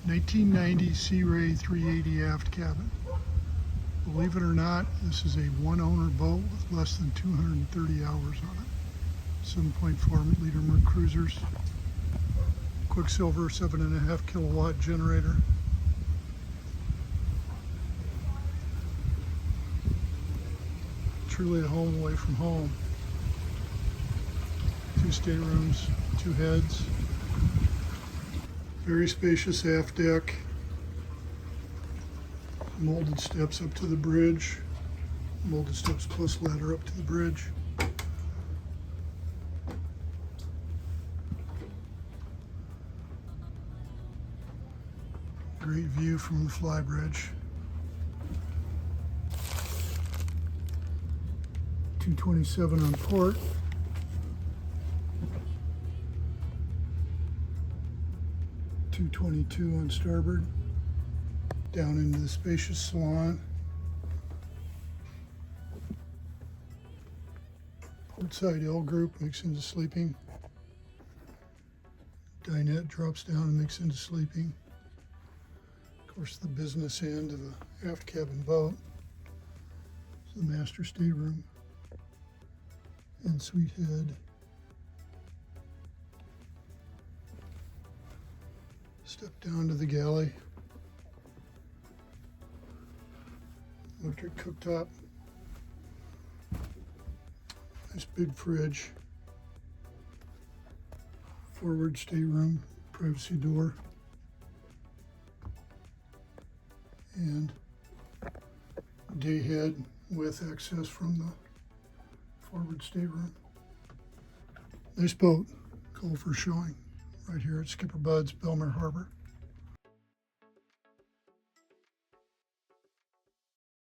1990 SeaRay 380 Aft Cabin. Believe it or not, this is a one-owner boat with less than 230 hours on it. 7.4 liter Merc cruisers. Quicksilver 7.5 kilowatt generator. Truly a home away from home. 2 staterooms, 2 heads. Very spacious aft deck. Molded steps up to the bridge. Molded steps plus ladder up to the bridge. Great view from the flybridge. 227 on port. .222 on starboard. Down into the spacious salon. Portside L group makes into sleeping. Dinette drops down and makes into sleeping. Of course, the business end of the aft cabin boat is the master stateroom. Ensuite head. Step down to the galley. Electric cooktop. Nice big fridge. Forward stateroom, privacy door. And day head with access from the forward stateroom. Nice boat. Call for showing right here at SkipperBud's, Belmar Harbor.